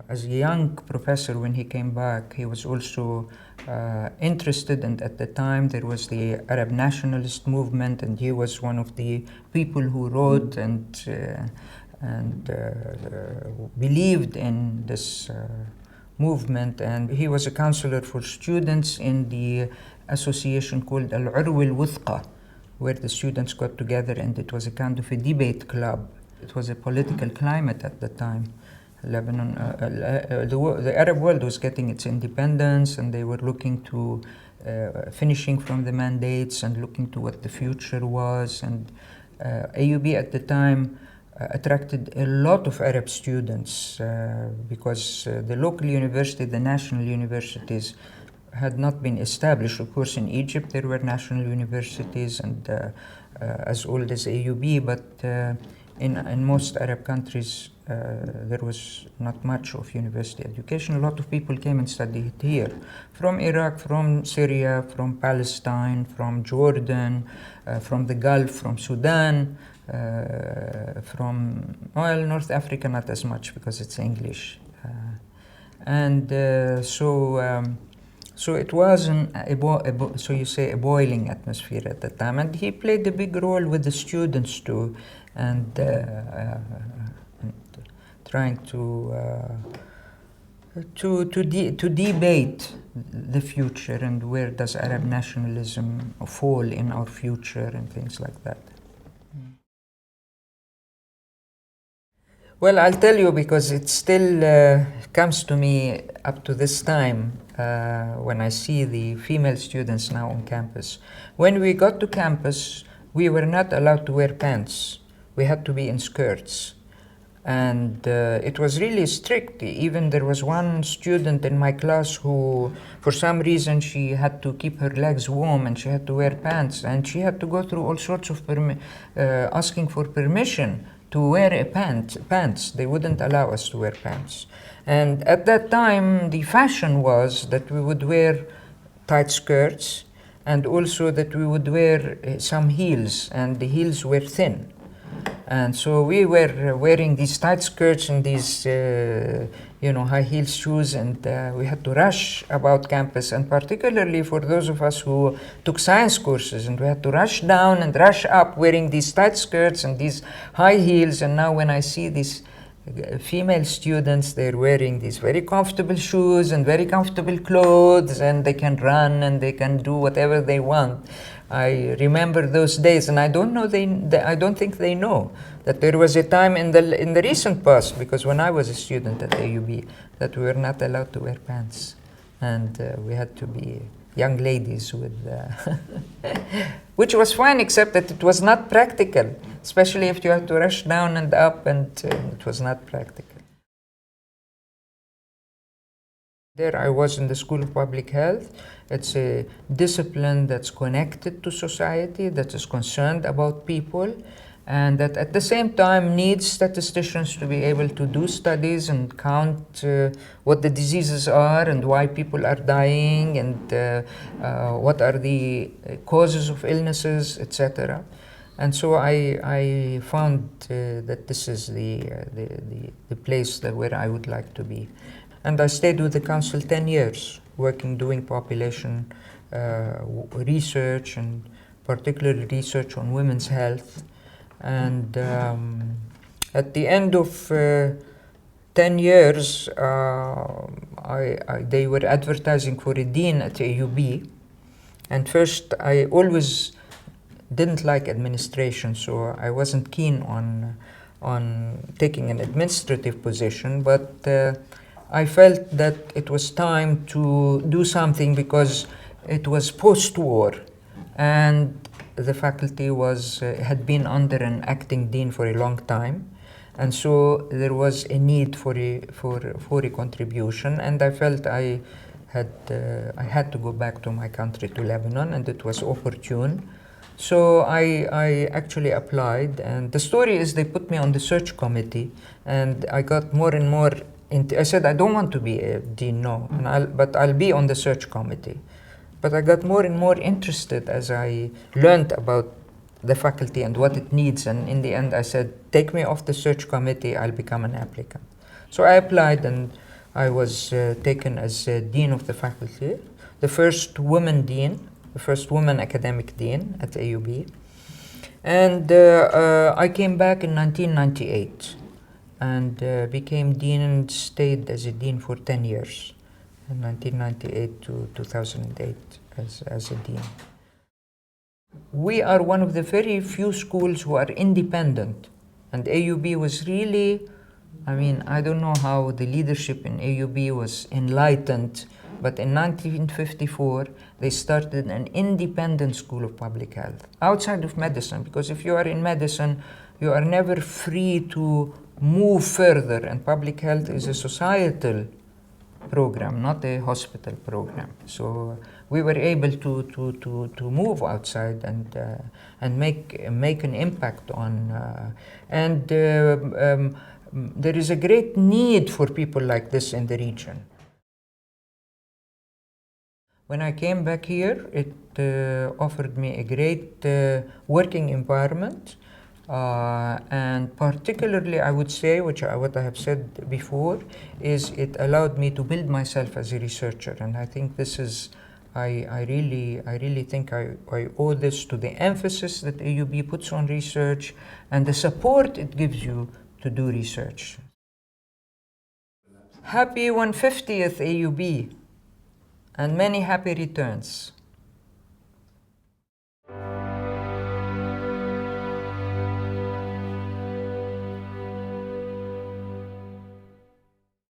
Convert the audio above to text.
as a young professor, when he came back, he was also interested, and at the time there was the Arab nationalist movement, and he was one of the people who wrote and believed in this movement. And he was a counselor for students in the association called Al-Urwa Al-Wuthqa, where the students got together, and it was a kind of a debate club. It was a political climate at the time. Lebanon, the Arab world was getting its independence, and they were looking to finishing from the mandates and looking to what the future was. And AUB at the time attracted a lot of Arab students because the local university, the national universities, had not been established. Of course, in Egypt there were national universities and as old as AUB, but in most Arab countries there was not much of university education. A lot of people came and studied here, from Iraq, from Syria, from Palestine, from Jordan, from the Gulf, from Sudan, from, well, North Africa not as much because it's English. So it wasn't so you say a boiling atmosphere at the time, and he played a big role with the students too, and trying to debate the future and where does Arab nationalism fall in our future and things like that. Well, I'll tell you because it still comes to me up to this time when I see the female students now on campus. When we got to campus, we were not allowed to wear pants. We had to be in skirts. And it was really strict. Even there was one student in my class who, for some reason, she had to keep her legs warm and she had to wear pants. And she had to go through all sorts of asking for permission to wear a pants. They wouldn't allow us to wear pants. And at that time, the fashion was that we would wear tight skirts and also that we would wear some heels, and the heels were thin. And so we were wearing these tight skirts and these, high heel shoes, and we had to rush about campus. And particularly for those of us who took science courses, and we had to rush down and rush up wearing these tight skirts and these high heels. And now when I see these female students, they're wearing these very comfortable shoes and very comfortable clothes, and they can run and they can do whatever they want. I remember those days, and I don't know. I don't think they know that there was a time in the recent past, because when I was a student at AUB, that we were not allowed to wear pants, and we had to be young ladies with, which was fine, except that it was not practical, especially if you had to rush down and up, and it was not practical. There I was in the School of Public Health. It's a discipline that's connected to society, that is concerned about people, and that at the same time needs statisticians to be able to do studies and count what the diseases are and why people are dying and what are the causes of illnesses, etc. And so I found that this is the place where I would like to be. And I stayed with the council 10 years, doing population research, and particularly research on women's health. And at the end of 10 years, they were advertising for a dean at AUB. And first, I always didn't like administration, so I wasn't keen on taking an administrative position, but I felt that it was time to do something because it was post-war, and the faculty had been under an acting dean for a long time, and so there was a need for a contribution, and I felt I had to go back to my country, to Lebanon, and it was opportune. So I actually applied, and the story is they put me on the search committee, and I got more and more. I said, I don't want to be a dean, no, but I'll be on the search committee. But I got more and more interested as I learned about the faculty and what it needs, and in the end I said, take me off the search committee, I'll become an applicant. So I applied, and I was taken as Dean of the faculty, the first woman dean, the first woman academic dean at AUB. And I came back in 1998 and became dean and stayed as a dean for 10 years, in 1998 to 2008 as a dean. We are one of the very few schools who are independent, and AUB was really, I mean, I don't know how the leadership in AUB was enlightened, but in 1954 they started an independent school of public health outside of medicine, because if you are in medicine you are never free to move further, and public health is a societal program, not a hospital program. So we were able to move outside and make an impact on there is a great need for people like this in the region. When I came back here, it offered me a great working environment. And particularly, I would say, what I have said before, is it allowed me to build myself as a researcher. And I think this is, I really think I owe this to the emphasis that AUB puts on research and the support it gives you to do research. Happy 150th AUB, and many happy returns.